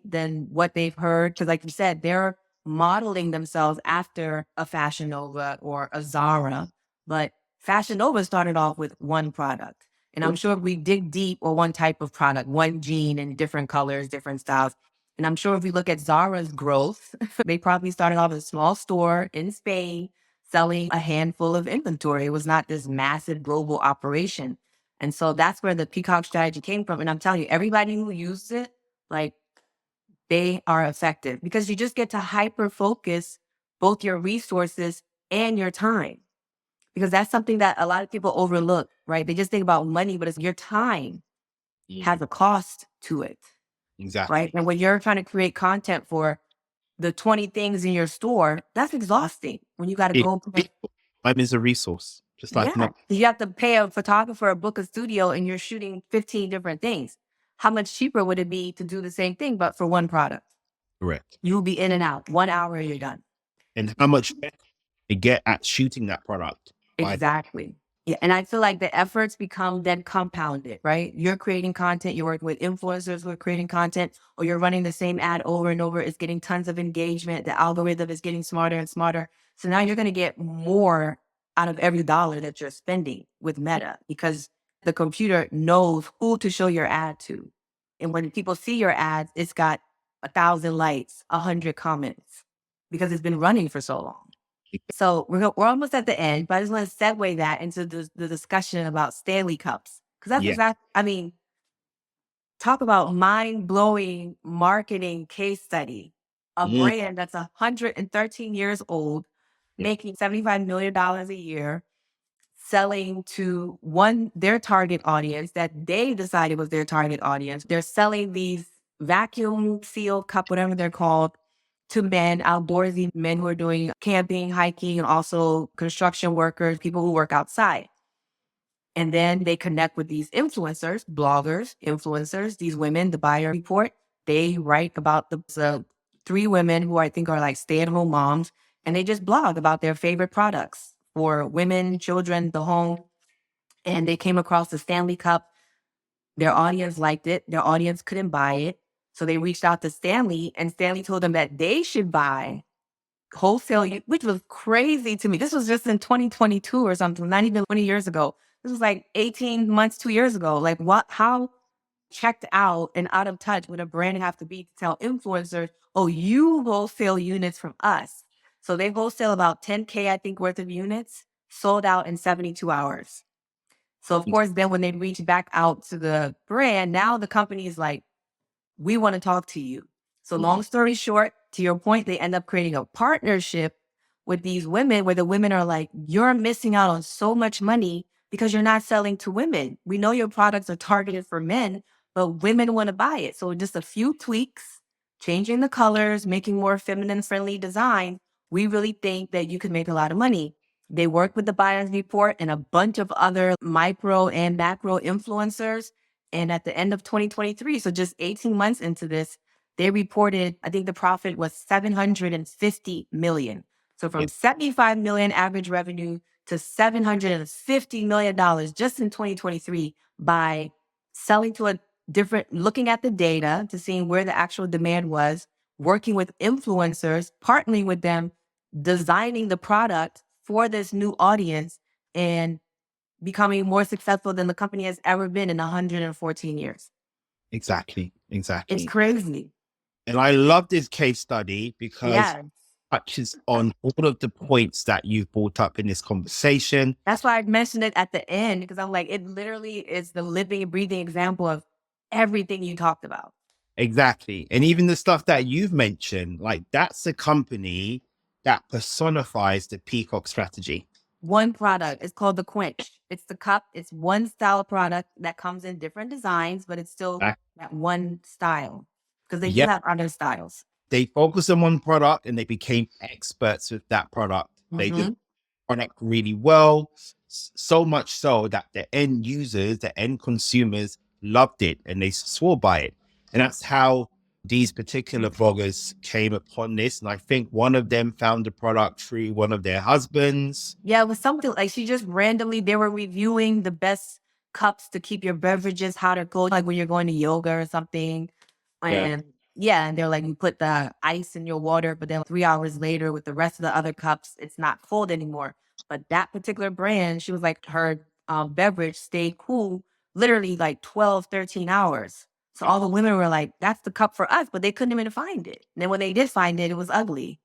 Speaker 1: than what they've heard. Cause like you said, they're modeling themselves after a Fashion Nova or a Zara, but Fashion Nova started off with one product. And I'm sure if we dig deep, or one type of product, one jean in different colors, different styles. And I'm sure if we look at Zara's growth, they probably started off as a small store in Spain selling a handful of inventory. It was not this massive global operation. And so that's where the peacock strategy came from. And I'm telling you, everybody who used it, like they are effective because you just get to hyper focus both your resources and your time. Because that's something that a lot of people overlook, right? They just think about money, but it's your time has
Speaker 2: Mhm.
Speaker 1: a cost to it, right?
Speaker 2: Exactly.
Speaker 1: And when you're trying to create content for the 20 things in your store, that's exhausting when you got to
Speaker 2: It,
Speaker 1: go.
Speaker 2: time is a resource, just like
Speaker 1: Yeah.
Speaker 2: money.
Speaker 1: You have to pay a photographer, book a studio, and you're shooting 15 different things. How much cheaper would it be to do the same thing, but for one product?
Speaker 2: Correct.
Speaker 1: You'll be in and out. 1 hour, and you're done.
Speaker 2: And how much better they get at shooting that product by
Speaker 1: Exactly. Yeah. And I feel like the efforts become then compounded, right? You're creating content, you're working with influencers who are creating content, or you're running the same ad over and over. It's getting tons of engagement. The algorithm is getting smarter and smarter. So now you're going to get more out of every dollar that you're spending with Meta because the computer knows who to show your ad to. And when people see your ads, it's got 1,000 likes, 100 comments because it's been running for so long. So we're almost at the end, but I just want to segue that into the discussion about Stanley Cups. Because that's
Speaker 2: yeah.
Speaker 1: exactly, I mean, talk about mind blowing marketing case study. A
Speaker 2: Mm.
Speaker 1: brand that's 113 years old,
Speaker 2: Yeah.
Speaker 1: making $75 million a year, selling to their target audience that they decided was their target audience. They're selling these vacuum seal cup, whatever they're called, to men, outdoorsy men who are doing camping, hiking, and also construction workers, people who work outside. And then they connect with these influencers, bloggers, influencers, these women, the buyer report. They write about the three women who I think are like stay-at-home moms, and they just blog about their favorite products for women, children, the home. And they came across the Stanley Cup. Their audience liked it. Their audience couldn't buy it. So they reached out to Stanley, and Stanley told them that they should buy wholesale, which was crazy to me. This was just in 2022 or something, not even 20 years ago. This was like 18 months, 2 years ago. Like how checked out and out of touch would a brand have to be to tell influencers, oh, you wholesale units from us. So they wholesale about 10K, I think, worth of units, sold out in 72 hours. So of course, then when they reach back out to the brand, now the company is like, we want to talk to you. So long story short, to your point, they end up creating a partnership with these women where the women are like, you're missing out on so much money because you're not selling to women. We know your products are targeted for men, but women want to buy it. So just a few tweaks, changing the colors, making more feminine friendly design. We really think that you could make a lot of money. They work with the buyer's report and a bunch of other micro and macro influencers. And at the end of 2023, so just 18 months into this, they reported, I think the profit was 750 million. So from 75 million average revenue to $750 million just in 2023 by selling to a different, looking at the data to seeing where the actual demand was, working with influencers, partnering with them, designing the product for this new audience, and becoming more successful than the company has ever been in 114 years.
Speaker 2: Exactly.
Speaker 1: It's
Speaker 2: Exactly.
Speaker 1: crazy.
Speaker 2: And I love this case study because
Speaker 1: Yeah.
Speaker 2: it touches on all of the points that you've brought up in this conversation.
Speaker 1: That's why I mentioned it at the end, because I'm like, it literally is the living and breathing example of everything you talked about.
Speaker 2: Exactly. And even the stuff that you've mentioned, like that's a company that personifies the Peacock strategy.
Speaker 1: One product. It's called the Quench. It's the cup. It's one style product that comes in different designs, but it's still
Speaker 2: Uh,
Speaker 1: that one style because they do
Speaker 2: yeah,
Speaker 1: have other styles.
Speaker 2: they focused on one product and they became experts with that product. They did
Speaker 1: Mhm.
Speaker 2: product really well, so much so that the end users, the end consumers loved it and they swore by it. And that's how these particular bloggers came upon this. And I think one of them found the product through one of their husbands.
Speaker 1: Yeah, it was something like she just randomly, they were reviewing the best cups to keep your beverages hot or cold, like when you're going to yoga or something.
Speaker 2: Yeah.
Speaker 1: And yeah, and they're like, you put the ice in your water, but then 3 hours later with the rest of the other cups, it's not cold anymore. But that particular brand, she was like, her beverage stayed cool literally like 12, 13 hours. So all the women were like, that's the cup for us, but they couldn't even find it. And then when they did find it, it was ugly.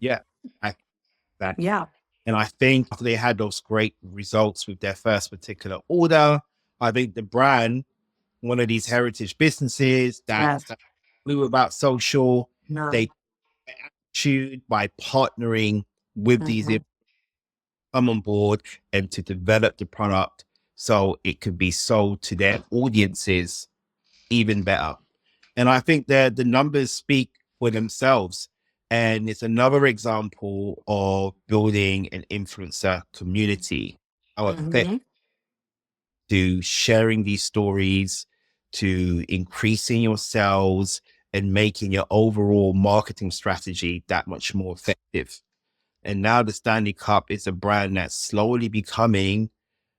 Speaker 2: Yeah. Exactly.
Speaker 1: Yeah.
Speaker 2: And I think after they had those great results with their first particular order, I think the brand, one of these heritage businesses that
Speaker 1: Yes.
Speaker 2: knew about social,
Speaker 1: No.
Speaker 2: they attitude by partnering with these
Speaker 1: Mhm.
Speaker 2: come on board and to develop the product so it could be sold to their audiences even better. And I think that the numbers speak for themselves. And it's another example of building an influencer community. How effective
Speaker 1: Mhm.
Speaker 2: to sharing these stories, to increasing your sales and making your overall marketing strategy that much more effective. And now the Stanley Cup is a brand that's slowly becoming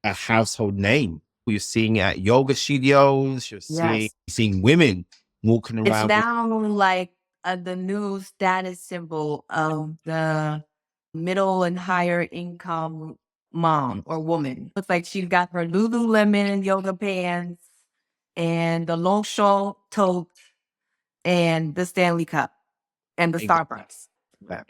Speaker 2: a household name. You're seeing it at yoga studios, you're
Speaker 1: Yes.
Speaker 2: seeing women walking
Speaker 1: It's
Speaker 2: around with
Speaker 1: now like the new status symbol of the middle and higher income mom or woman. Looks like she's got her Lululemon yoga pants and the Longchamp tote and the Stanley Cup and the Starbucks.
Speaker 2: that.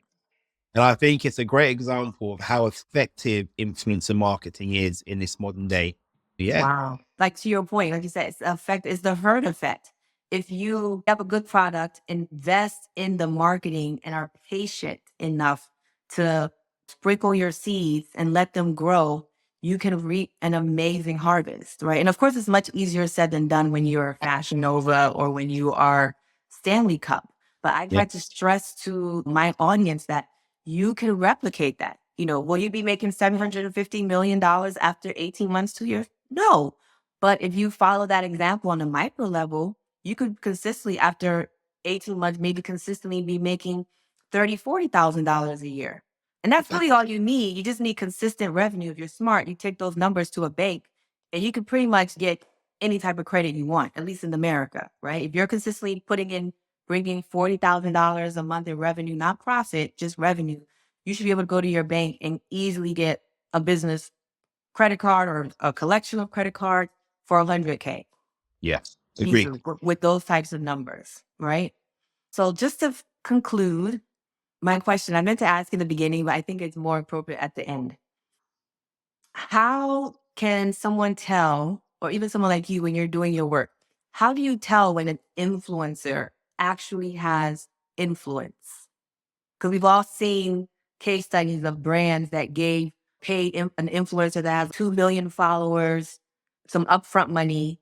Speaker 2: And I think it's a great example of how effective influencer marketing is in this modern day. Yeah.
Speaker 1: Wow. Like to your point, like you said, it's the effect, it's the herd effect. If you have a good product, invest in the marketing and are patient enough to sprinkle your seeds and let them grow, you can reap an amazing harvest, right? And of course, it's much easier said than done when you're Fashion Nova or when you are Stanley Cup. But I
Speaker 2: Yeah.
Speaker 1: try to stress to my audience that you can replicate that. You know, will you be making $750 million after 18 months, 2 years? No. But if you follow that example on a micro level, you could consistently, after 18 months, maybe consistently be making $30,000, $40,000 a year. And that's really all you need. You just need consistent revenue. If you're smart, you take those numbers to a bank and you can pretty much get any type of credit you want, at least in America, right? If you're consistently putting in, bringing $40,000 a month in revenue, not profit, just revenue, you should be able to go to your bank and easily get a business credit card or a collection of credit cards for 100K
Speaker 2: Yes. Agree.
Speaker 1: easily with those types of numbers, right? So just to conclude my question, I meant to ask in the beginning, but I think it's more appropriate at the end. How can someone tell, or even someone like you when you're doing your work, how do you tell when an influencer actually has influence? Because we've all seen case studies of brands that paid an influencer that has 2 million followers some upfront money,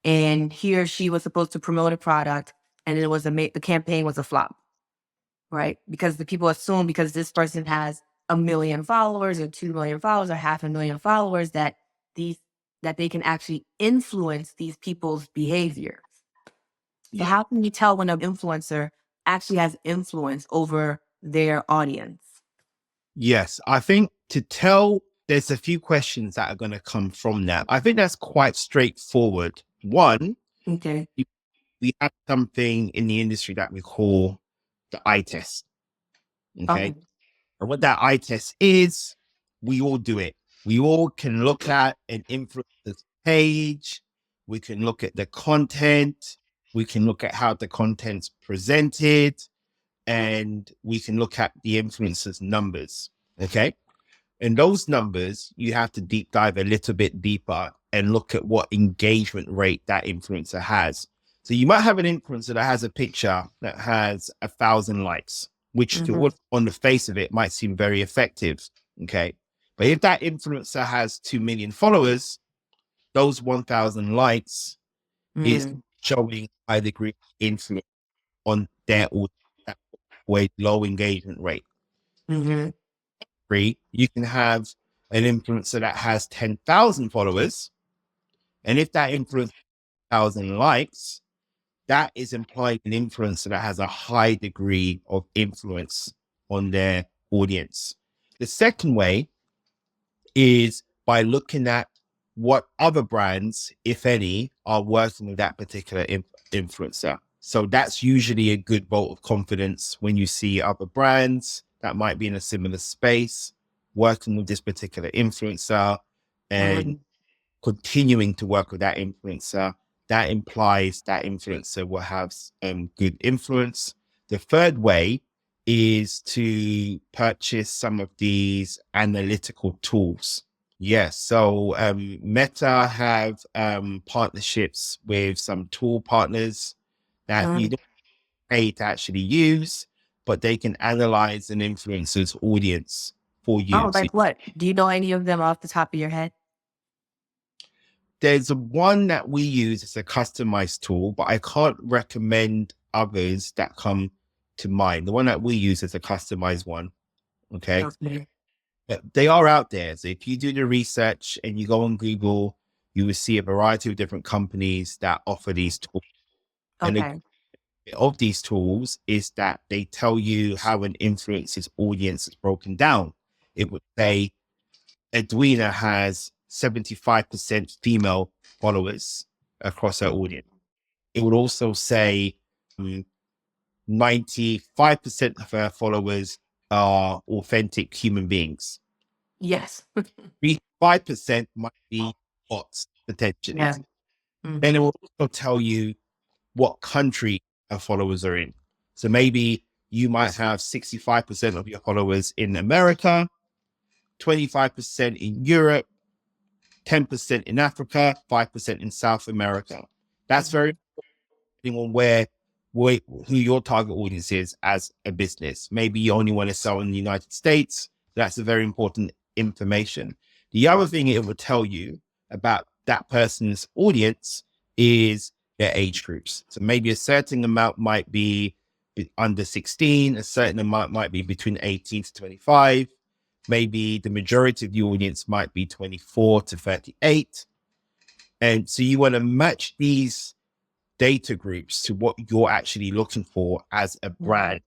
Speaker 1: and he or she was supposed to promote a product, and the campaign was a flop, right? Because the people assume because this person has 1 million followers or 2 million followers or 500,000 followers these that they can actually influence these people's behaviors. So
Speaker 2: Yeah.
Speaker 1: how can you tell when an influencer actually has influence over their audience?
Speaker 2: Yes, I think to tell, there's a few questions that are going to come from that. I think that's quite straightforward. One,
Speaker 1: Okay.
Speaker 2: we have something in the industry that we call the eye test. Okay.
Speaker 1: Okay.
Speaker 2: And what that eye test is, we all do it. We all can look at an influencer's page. We can look at the content. We can look at how the content's presented, and we can look at the influencer's numbers. Okay. And those numbers, you have to deep dive a little bit deeper and look at what engagement rate that influencer has. So you might have an influencer that has a picture that has 1,000 likes, which
Speaker 1: Mm-hmm.
Speaker 2: on the face of it might seem very effective. Okay. But if that influencer has 2 million followers, those 1,000 likes is
Speaker 1: Mm-hmm.
Speaker 2: showing a high degree of influence on their way low engagement rate.
Speaker 1: Mm-hmm.
Speaker 2: You can have an influencer that has 10,000 followers. And if that influencer has 1,000 likes, that is implying an influencer that has a high degree of influence on their audience. The second way is by looking at what other brands, if any, are working with that particular influencer. So that's usually a good vote of confidence when you see other brands that might be in a similar space working with this particular influencer and continuing to work with that influencer. That implies that influencer will have good influence. The third way is to purchase some of these analytical tools. Yes. So Meta have partnerships with some tool partners that you
Speaker 1: Mm-hmm.
Speaker 2: don't pay to actually use, but they can analyze an influencer's audience for you.
Speaker 1: Oh,
Speaker 2: So
Speaker 1: like what? Do you know any of them off the top of your head?
Speaker 2: there's one that we use as a customized tool, but I can't recommend others that come to mind. The one that we use is a customized one. Okay.
Speaker 1: Okay.
Speaker 2: They are out there. So if you do the research and you go on Google, you will see a variety of different companies that offer these tools. And the
Speaker 1: Okay.
Speaker 2: of these tools is that they tell you how an influencer's audience is broken down. It would say Edwina has 75% female followers across her audience. It would also say 95% of her followers are authentic human beings.
Speaker 1: Yes.
Speaker 2: 5% might be bots, potentially.
Speaker 1: Yeah.
Speaker 2: Then it
Speaker 1: Mm-hmm.
Speaker 2: will also tell you what country her followers are in. So maybe you might have 65% of your followers in America, 25% in Europe, 10% in Africa, 5% in South America. That's very depending on who your target audience is as a business. Maybe you only want to sell in the United States. That's a very important information. The other thing it will tell you about that person's audience is their age groups. So maybe a certain amount might be under 16, a certain amount might be between 18 to 25. Maybe the majority of the audience might be 24 to 38. And so you want to match these data groups to what you're actually looking for as a
Speaker 1: Mm-hmm.
Speaker 2: brand.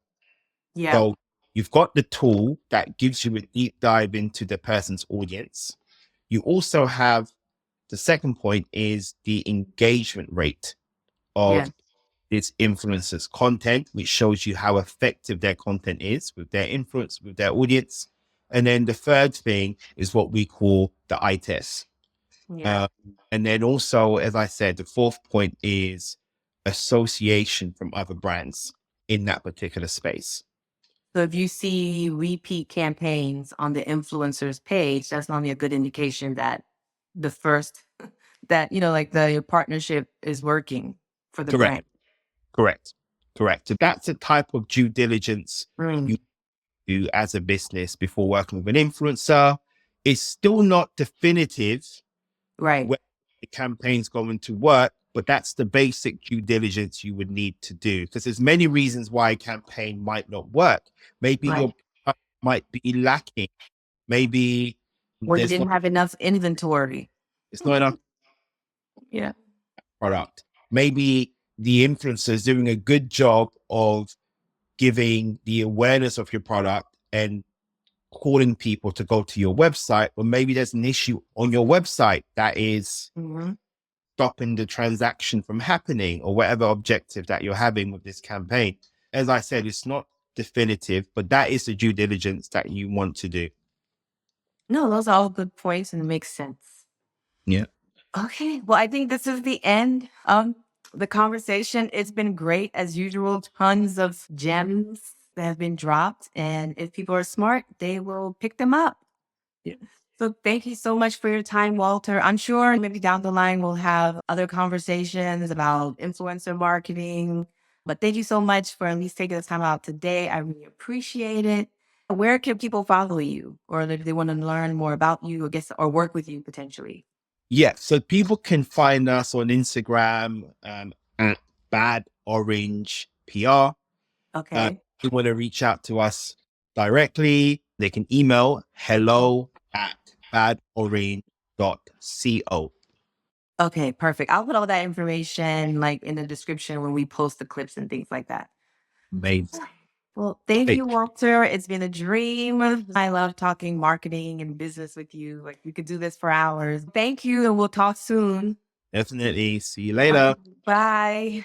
Speaker 1: Yeah.
Speaker 2: So you've got the tool that gives you a deep dive into the person's audience. You also have the second point is the engagement rate
Speaker 1: Yeah.
Speaker 2: of this influencer's content, which shows you how effective their content is with their influence, with their audience. And then the third thing is what we call the eye test.
Speaker 1: Yeah.
Speaker 2: Um, and then also, as I said, the fourth point is association from other brands in that particular space.
Speaker 1: So if you see repeat campaigns on the influencer's page, that's normally a good indication that the first that, like the partnership is working for the
Speaker 2: Correct.
Speaker 1: brand.
Speaker 2: Correct. Correct. So that's the type of due diligence
Speaker 1: Mm,
Speaker 2: you do as a business before working with an influencer. It's still not definitive
Speaker 1: right,
Speaker 2: whether the campaign's going to work, but that's the basic due diligence you would need to do, because there's many reasons why a campaign might not work. Maybe
Speaker 1: right.
Speaker 2: your product might be lacking. Maybe
Speaker 1: Or you
Speaker 2: there's
Speaker 1: didn't
Speaker 2: not
Speaker 1: have enough inventory.
Speaker 2: it's not enough
Speaker 1: Yeah.
Speaker 2: product. Maybe the influencer is doing a good job of giving the awareness of your product and calling people to go to your website, but maybe there's an issue on your website that is
Speaker 1: Hmm.
Speaker 2: stopping the transaction from happening, or whatever objective that you're having with this campaign. As I said, it's not definitive, but that is the due diligence that you want to do.
Speaker 1: No, those are all good points and makes sense.
Speaker 2: Yeah.
Speaker 1: Okay. Well, I think this is the end of the conversation. It's been great as usual. Tons of gems that have been dropped. And if people are smart, they will pick them up.
Speaker 2: Yeah.
Speaker 1: So thank you so much for your time, Walter. I'm sure maybe down the line we'll have other conversations about influencer marketing. But thank you so much for at least taking the time out today. I really appreciate it. Where can people follow you, or if they want to learn more about you, I guess, or work with you potentially?
Speaker 2: Yeah. So people can find us on Instagram at Bad Orange PR.
Speaker 1: Okay.
Speaker 2: If you want to reach out to us directly, they can email hello@badorange.co.
Speaker 1: Okay, perfect. I'll put all that information like in the description when we post the clips and things like that.
Speaker 2: Amazing.
Speaker 1: Well, thank
Speaker 2: Hey,
Speaker 1: you, Walter. It's been a dream. I love talking marketing and business with you. Like we could do this for hours. Thank you, and we'll talk soon.
Speaker 2: definitely. See you
Speaker 1: Okay,
Speaker 2: later.
Speaker 1: bye.